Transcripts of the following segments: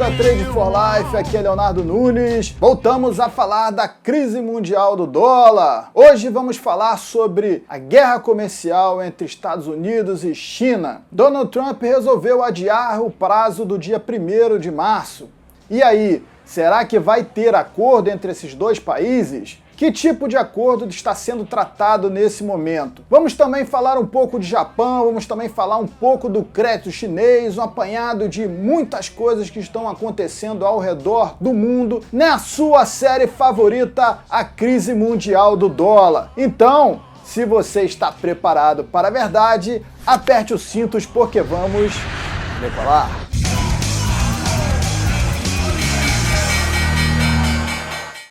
da Trade for Life, aqui é Leonardo Nunes. Voltamos a falar da crise mundial do dólar. Hoje vamos falar sobre a guerra comercial entre Estados Unidos e China. Donald Trump resolveu adiar o prazo do dia 1º de março. E aí, será que vai ter acordo entre esses dois países? Que tipo de acordo está sendo tratado nesse momento? Vamos também falar um pouco de Japão, vamos também falar um pouco do crédito chinês, um apanhado de muitas coisas que estão acontecendo ao redor do mundo na sua série favorita, a crise mundial do dólar. Então, se você está preparado para a verdade, aperte os cintos porque vamos decolar.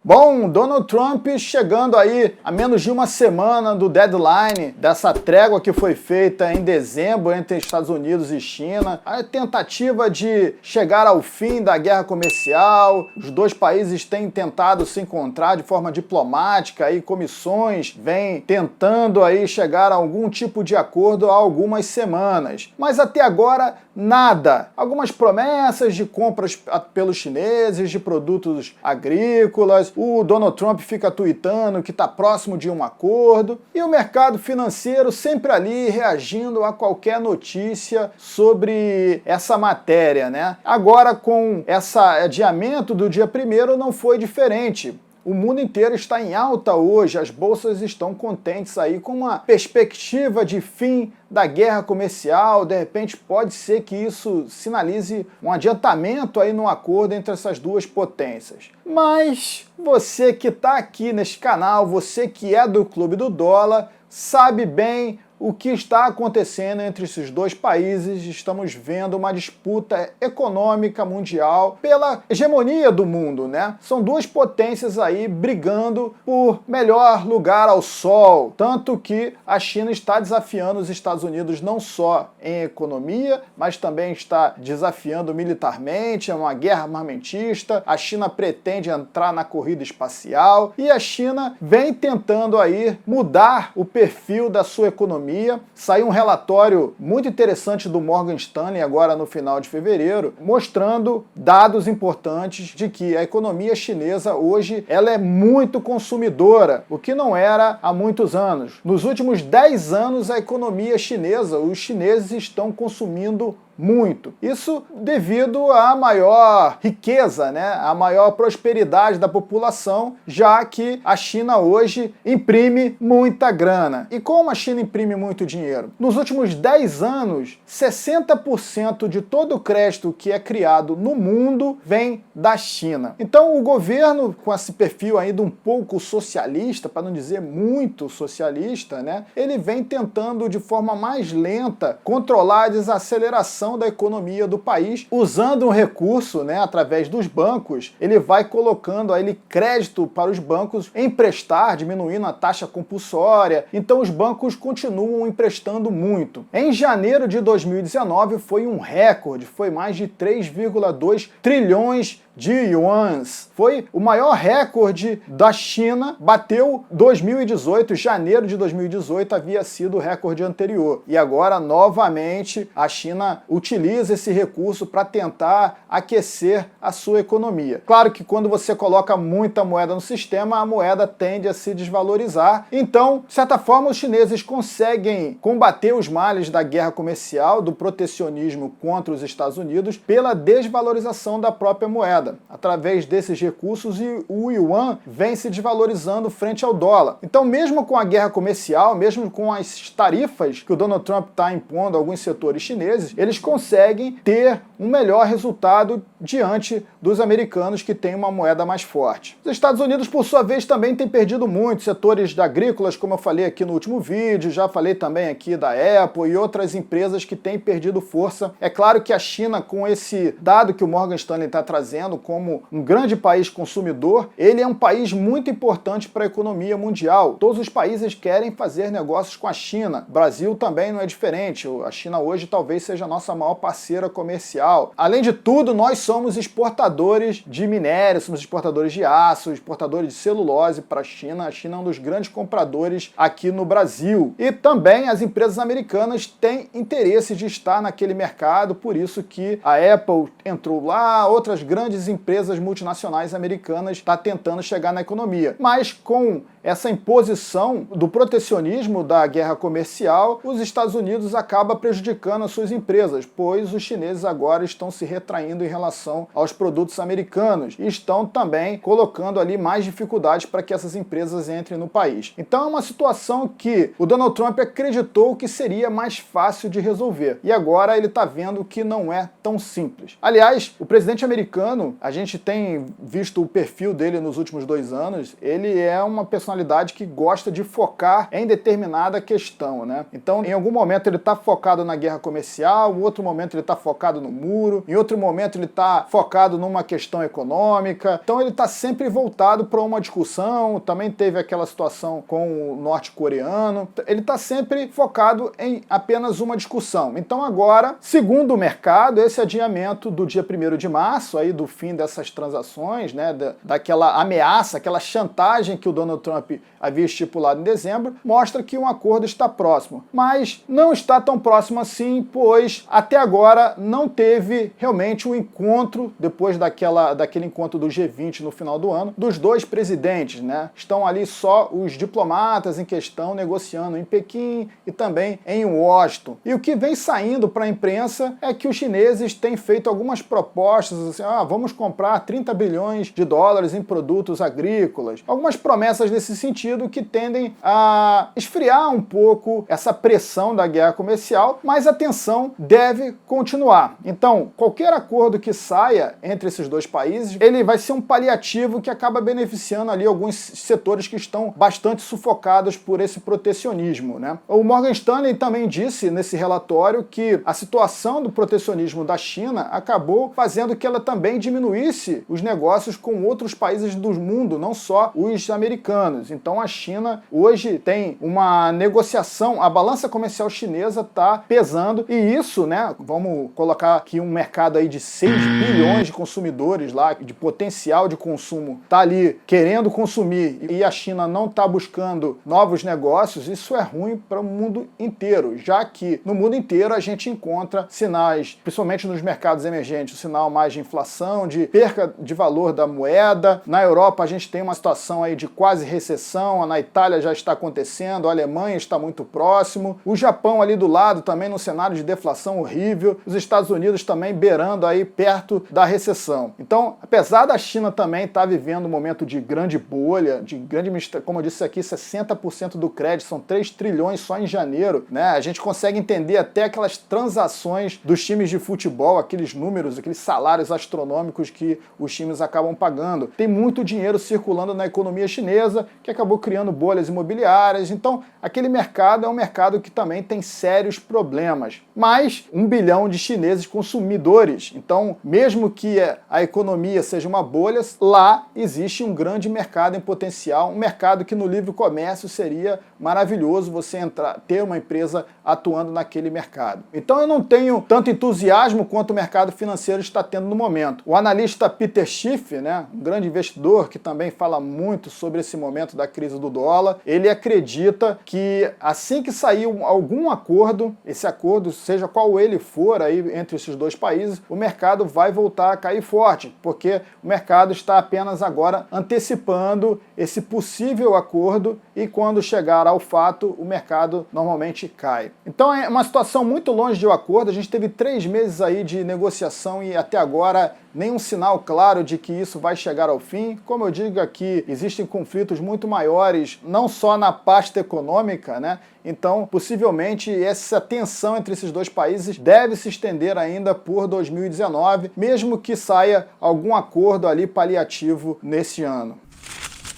Bom, Donald Trump chegando aí a menos de uma semana do deadline dessa trégua que foi feita em dezembro entre Estados Unidos e China, a tentativa de chegar ao fim da guerra comercial. Os dois países têm tentado se encontrar de forma diplomática e comissões vêm tentando aí chegar a algum tipo de acordo há algumas semanas. Mas até agora nada. Algumas promessas de compras pelos chineses de produtos agrícolas. O Donald Trump fica tuitando que está próximo de um acordo e o mercado financeiro sempre ali reagindo a qualquer notícia sobre essa matéria, né? Agora, com esse adiamento do dia 1º, não foi diferente. O mundo inteiro está em alta hoje, as bolsas estão contentes aí com uma perspectiva de fim da guerra comercial. De repente pode ser que isso sinalize um adiantamento aí no acordo entre essas duas potências. Mas você que está aqui neste canal, você que é do Clube do Dólar, sabe bem o que está acontecendo entre esses dois países. Estamos vendo uma disputa econômica mundial pela hegemonia do mundo, né? São duas potências aí brigando por melhor lugar ao sol, tanto que a China está desafiando os Estados Unidos não só em economia, mas também está desafiando militarmente, é uma guerra armamentista. A China pretende entrar na corrida espacial e a China vem tentando aí mudar o perfil da sua economia. Saiu um relatório muito interessante do Morgan Stanley agora no final de fevereiro, mostrando dados importantes de que a economia chinesa hoje ela é muito consumidora, o que não era há muitos anos. Nos últimos 10 anos, a economia chinesa, os chineses estão consumindo muito. Isso devido à maior riqueza, né? A maior prosperidade da população, já que a China hoje imprime muita grana. E como a China imprime muito dinheiro? Nos últimos 10 anos, 60% de todo o crédito que é criado no mundo vem da China. Então o governo, com esse perfil ainda um pouco socialista, para não dizer muito socialista, né? Ele vem tentando de forma mais lenta controlar a desaceleração da economia do país, usando um recurso, né, através dos bancos. Ele vai colocando aí crédito para os bancos emprestar, diminuindo a taxa compulsória. Então os bancos continuam emprestando muito. Em janeiro de 2019 foi um recorde, foi mais de 3,2 trilhões de yuans. Foi o maior recorde da China, bateu 2018, janeiro de 2018 havia sido o recorde anterior. E agora, novamente, a China utiliza esse recurso para tentar aquecer a sua economia. Claro que quando você coloca muita moeda no sistema, a moeda tende a se desvalorizar. Então, de certa forma, os chineses conseguem combater os males da guerra comercial, do protecionismo contra os Estados Unidos, pela desvalorização da própria moeda. Através desses recursos, e o yuan vem se desvalorizando frente ao dólar. Então, mesmo com a guerra comercial, mesmo com as tarifas que o Donald Trump está impondo a alguns setores chineses, eles conseguem ter um melhor resultado diante dos americanos, que têm uma moeda mais forte. Os Estados Unidos, por sua vez, também têm perdido muito setores agrícolas, como eu falei aqui no último vídeo, já falei também aqui da Apple e outras empresas que têm perdido força. É claro que a China, com esse dado que o Morgan Stanley está trazendo, como um grande país consumidor, ele é um país muito importante para a economia mundial. Todos os países querem fazer negócios com a China. O Brasil também não é diferente. A China hoje talvez seja a nossa maior parceira comercial. Além de tudo, nós somos exportadores de minério, somos exportadores de aço, exportadores de celulose para a China. A China é um dos grandes compradores aqui no Brasil. E também as empresas americanas têm interesse de estar naquele mercado, por isso que a Apple entrou lá, outras grandes empresas multinacionais americanas estão tentando chegar na economia. Mas com essa imposição do protecionismo da guerra comercial, os Estados Unidos acabam prejudicando as suas empresas, pois os chineses agora estão se retraindo em relação aos produtos americanos e estão também colocando ali mais dificuldades para que essas empresas entrem no país. Então é uma situação que o Donald Trump acreditou que seria mais fácil de resolver. E agora ele está vendo que não é tão simples. Aliás, o presidente americano, a gente tem visto o perfil dele nos últimos 2 anos, ele é uma personalidade que gosta de focar em determinada questão, né? Então, em algum momento ele está focado na guerra comercial, em outro momento ele está focado no muro, em outro momento ele está focado numa questão econômica. Então ele está sempre voltado para uma discussão. Também teve aquela situação com o norte-coreano. Ele está sempre focado em apenas uma discussão. Então agora, segundo o mercado, esse adiamento do dia 1º de março, aí do fim dessas transações, né, daquela ameaça, aquela chantagem que o Donald Trump havia estipulado em dezembro, mostra que um acordo está próximo. Mas não está tão próximo assim, pois até agora não teve realmente um encontro, depois daquele encontro do G20 no final do ano, dos dois presidentes, né? Estão ali só os diplomatas em questão negociando em Pequim e também em Washington. E o que vem saindo para a imprensa é que os chineses têm feito algumas propostas, assim, vamos comprar 30 bilhões de dólares em produtos agrícolas. Algumas promessas nesse sentido que tendem a esfriar um pouco essa pressão da guerra comercial, mas a tensão deve continuar. Então, qualquer acordo que saia entre esses dois países, ele vai ser um paliativo que acaba beneficiando ali alguns setores que estão bastante sufocados por esse protecionismo, né? O Morgan Stanley também disse nesse relatório que a situação do protecionismo da China acabou fazendo que ela também diminuísse os negócios com outros países do mundo, não só os americanos. Então a China hoje tem uma negociação, a balança comercial chinesa está pesando, e isso, né, vamos colocar aqui um mercado aí de 6 bilhões de consumidores lá, de potencial de consumo, tá ali querendo consumir, e a China não está buscando novos negócios. Isso é ruim para o mundo inteiro, já que no mundo inteiro a gente encontra sinais, principalmente nos mercados emergentes, o sinal mais de inflação, de perca de valor da moeda. Na Europa a gente tem uma situação aí de quase recessão, na Itália já está acontecendo, a Alemanha está muito próximo, o Japão ali do lado também no cenário de deflação horrível, os Estados Unidos também beirando aí perto da recessão. Então, apesar da China também estar vivendo um momento de grande bolha, de grande, como eu disse aqui, 60% do crédito, são 3 trilhões só em janeiro, né? A gente consegue entender até aquelas transações dos times de futebol, aqueles números, aqueles salários astronômicos que os times acabam pagando. Tem muito dinheiro circulando na economia chinesa, que acabou criando bolhas imobiliárias. Então, aquele mercado é um mercado que também tem sérios problemas. Mas 1 bilhão de chineses consumidores. Então, mesmo que a economia seja uma bolha, lá existe um grande mercado em potencial, um mercado que no livre comércio seria maravilhoso você ter uma empresa atuando naquele mercado. Então eu não tenho tanto entusiasmo quanto o mercado financeiro está tendo no momento. O analista Peter Schiff, né, um grande investidor que também fala muito sobre esse momento da crise do dólar, ele acredita que assim que sair algum acordo, esse acordo, seja qual ele for aí entre esses dois países, o mercado vai voltar a cair forte, porque o mercado está apenas agora antecipando esse possível acordo, e quando chegar ao fato, o mercado normalmente cai. Então é uma situação muito longe de um acordo. A gente teve 3 meses aí de negociação e até agora nenhum sinal claro de que isso vai chegar ao fim. Como eu digo aqui, existem conflitos muito maiores, não só na pasta econômica, né? Então, possivelmente, essa tensão entre esses dois países deve se estender ainda por 2019, mesmo que saia algum acordo ali paliativo nesse ano.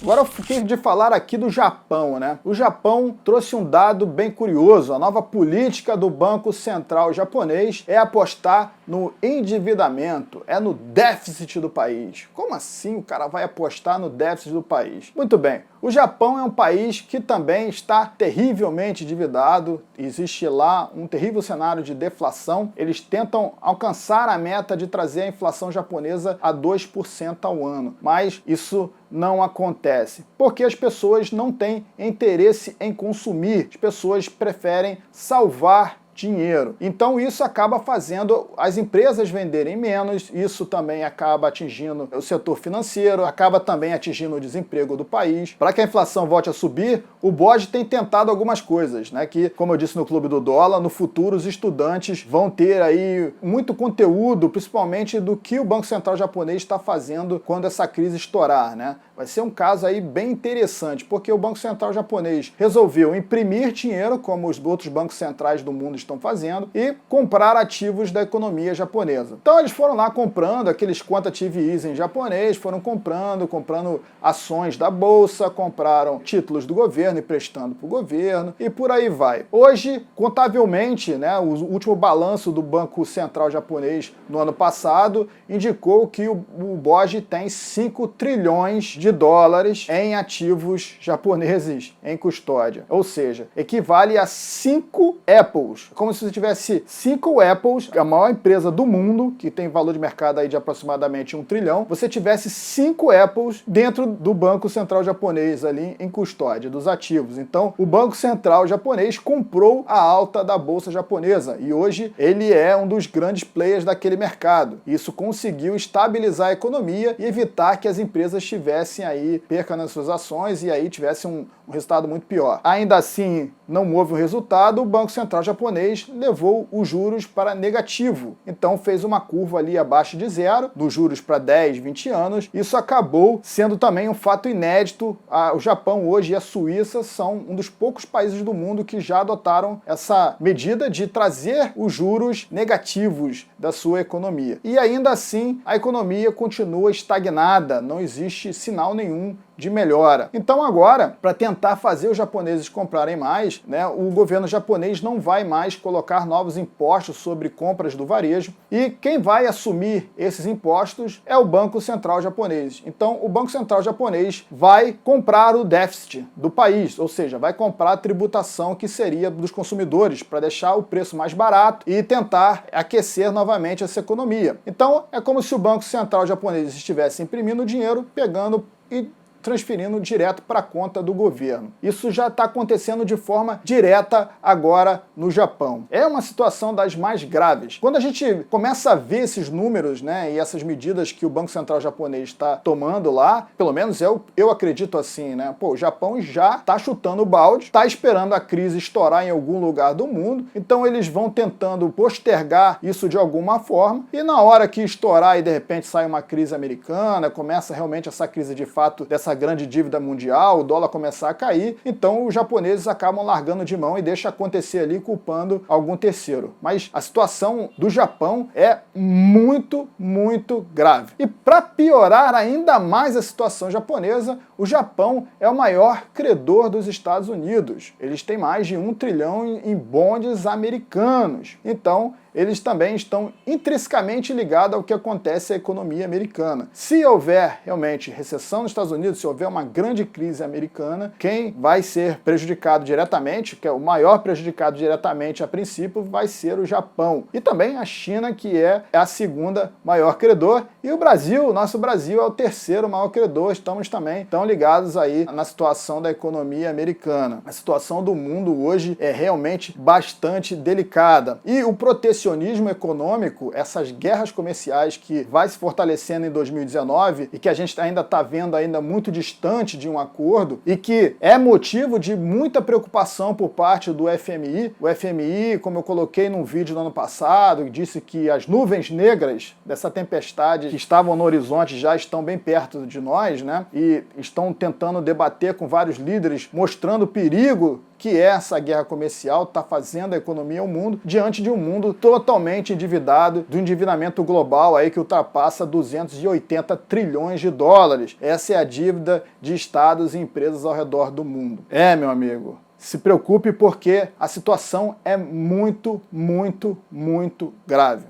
Agora eu fiquei de falar aqui do Japão, né? O Japão trouxe um dado bem curioso. A nova política do Banco Central japonês é apostar no endividamento, é no déficit do país. Como assim o cara vai apostar no déficit do país? Muito bem, o Japão é um país que também está terrivelmente endividado, existe lá um terrível cenário de deflação. Eles tentam alcançar a meta de trazer a inflação japonesa a 2% ao ano, mas isso não acontece, porque as pessoas não têm interesse em consumir, as pessoas preferem salvar dinheiro. Então isso acaba fazendo as empresas venderem menos, isso também acaba atingindo o setor financeiro, acaba também atingindo o desemprego do país. Para que a inflação volte a subir, o BOJ tem tentado algumas coisas, né? Que, como eu disse no Clube do Dólar, no futuro os estudantes vão ter aí muito conteúdo, principalmente do que o Banco Central japonês está fazendo quando essa crise estourar, né? Vai ser um caso aí bem interessante, porque o Banco Central japonês resolveu imprimir dinheiro, como os outros bancos centrais do mundo estão fazendo, e comprar ativos da economia japonesa. Então eles foram lá comprando aqueles quantitative easing japonês, foram comprando ações da bolsa, compraram títulos do governo, emprestando para o governo, e por aí vai. Hoje, contabilmente, né, o último balanço do Banco Central japonês no ano passado indicou que o BOJ tem 5 trilhões de dólares em ativos japoneses em custódia. Ou seja, equivale a 5 Apples. Como se você tivesse 5 Apples, a maior empresa do mundo, que tem valor de mercado aí de aproximadamente 1 trilhão, você tivesse 5 Apples dentro do Banco Central japonês ali em custódia dos ativos. Então, o Banco Central japonês comprou a alta da bolsa japonesa e hoje ele é um dos grandes players daquele mercado. Isso conseguiu estabilizar a economia e evitar que as empresas tivessem aí perca nas suas ações e aí tivesse um resultado muito pior. Ainda assim, não houve um resultado, o Banco Central japonês levou os juros para negativo. Então fez uma curva ali abaixo de zero, dos juros para 10, 20 anos. Isso acabou sendo também um fato inédito. O Japão hoje e a Suíça são um dos poucos países do mundo que já adotaram essa medida de trazer os juros negativos da sua economia. E ainda assim, a economia continua estagnada, não existe sinal nenhum de melhora. Então agora, para tentar fazer os japoneses comprarem mais, né, o governo japonês não vai mais colocar novos impostos sobre compras do varejo e quem vai assumir esses impostos é o Banco Central japonês. Então o Banco Central japonês vai comprar o déficit do país, ou seja, vai comprar a tributação que seria dos consumidores para deixar o preço mais barato e tentar aquecer novamente essa economia. Então é como se o Banco Central japonês estivesse imprimindo dinheiro, pegando e transferindo direto para a conta do governo. Isso já está acontecendo de forma direta agora no Japão. É uma situação das mais graves. Quando a gente começa a ver esses números, né, e essas medidas que o Banco Central japonês está tomando lá, pelo menos eu acredito assim, né? Pô, o Japão já está chutando o balde, está esperando a crise estourar em algum lugar do mundo, então eles vão tentando postergar isso de alguma forma, e na hora que estourar e de repente sai uma crise americana, começa realmente essa crise de fato dessa grande dívida mundial, o dólar começar a cair, então os japoneses acabam largando de mão e deixam acontecer ali culpando algum terceiro. Mas a situação do Japão é muito, muito grave. E para piorar ainda mais a situação japonesa, o Japão é o maior credor dos Estados Unidos. Eles têm mais de 1 trilhão em bonds americanos. Então, eles também estão intrinsecamente ligados ao que acontece à economia americana. Se houver realmente recessão nos Estados Unidos, se houver uma grande crise americana, quem vai ser prejudicado diretamente, que é o maior prejudicado diretamente a princípio, vai ser o Japão. E também a China, que é a segunda maior credor, e o Brasil, nosso Brasil é o terceiro maior credor, estamos também tão ligados aí na situação da economia americana. A situação do mundo hoje é realmente bastante delicada. E o protecionismo econômico, essas guerras comerciais que vai se fortalecendo em 2019 e que a gente ainda está vendo ainda muito distante de um acordo e que é motivo de muita preocupação por parte do FMI. O FMI, como eu coloquei num vídeo no ano passado, disse que as nuvens negras dessa tempestade que estavam no horizonte já estão bem perto de nós, né? E estão tentando debater com vários líderes, mostrando o perigo que é essa guerra comercial, está fazendo a economia ao mundo, diante de um mundo totalmente endividado, do endividamento global aí que ultrapassa 280 trilhões de dólares. Essa é a dívida de estados e empresas ao redor do mundo. Meu amigo, se preocupe porque a situação é muito, muito, muito grave.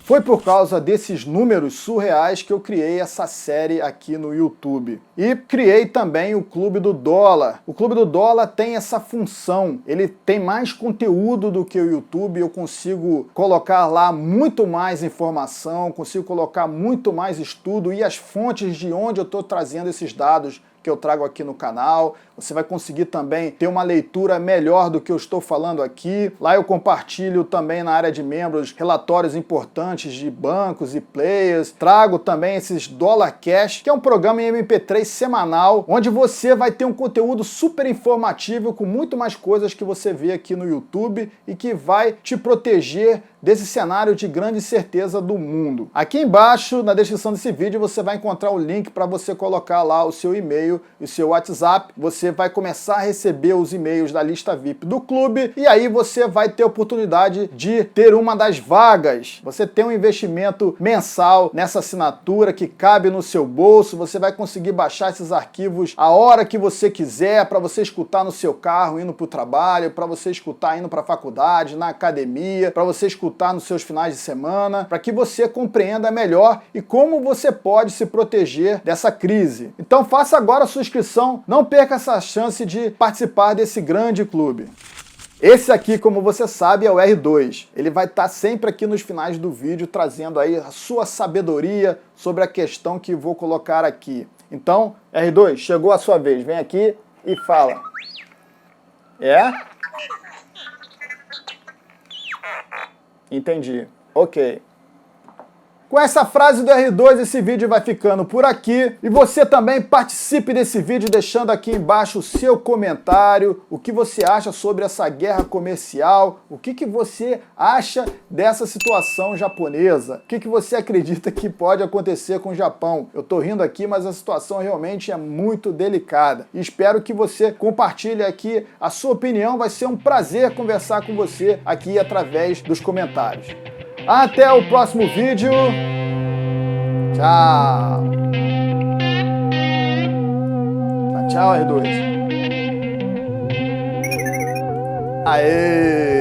Foi por causa desses números surreais que eu criei essa série aqui no YouTube. E criei também o Clube do Dólar. O Clube do Dólar tem essa função. Ele tem mais conteúdo do que o YouTube. Eu consigo colocar lá muito mais informação, consigo colocar muito mais estudo e as fontes de onde eu estou trazendo esses dados que eu trago aqui no canal. Você vai conseguir também ter uma leitura melhor do que eu estou falando aqui. Lá eu compartilho também na área de membros relatórios importantes de bancos e players. Trago também esses Dollar Cash, que é um programa em MP3 semanal, onde você vai ter um conteúdo super informativo com muito mais coisas que você vê aqui no YouTube e que vai te proteger desse cenário de grande incerteza do mundo. Aqui embaixo, na descrição desse vídeo, você vai encontrar o link para você colocar lá o seu e-mail e o seu WhatsApp. Você vai começar a receber os e-mails da lista VIP do clube e aí você vai ter a oportunidade de ter uma das vagas. Você tem um investimento mensal nessa assinatura que cabe no seu bolso. Você vai conseguir baixar esses arquivos a hora que você quiser, para você escutar no seu carro indo para o trabalho, para você escutar indo para a faculdade, na academia, para você escutar nos seus finais de semana, para que você compreenda melhor e como você pode se proteger dessa crise. Então faça agora a sua inscrição, não perca essa chance de participar desse grande clube. Esse aqui, como você sabe, é o R2. Ele vai estar sempre aqui nos finais do vídeo trazendo aí a sua sabedoria sobre a questão que vou colocar aqui. Então, R2, chegou a sua vez. Vem aqui e fala. Entendi. Ok. Com essa frase do R2, esse vídeo vai ficando por aqui. E você também participe desse vídeo deixando aqui embaixo o seu comentário, o que você acha sobre essa guerra comercial, o que você acha dessa situação japonesa, o que você acredita que pode acontecer com o Japão. Eu tô rindo aqui, mas a situação realmente é muito delicada. E espero que você compartilhe aqui a sua opinião, vai ser um prazer conversar com você aqui através dos comentários. Até o próximo vídeo. Tchau. Tchau, R2. Aê!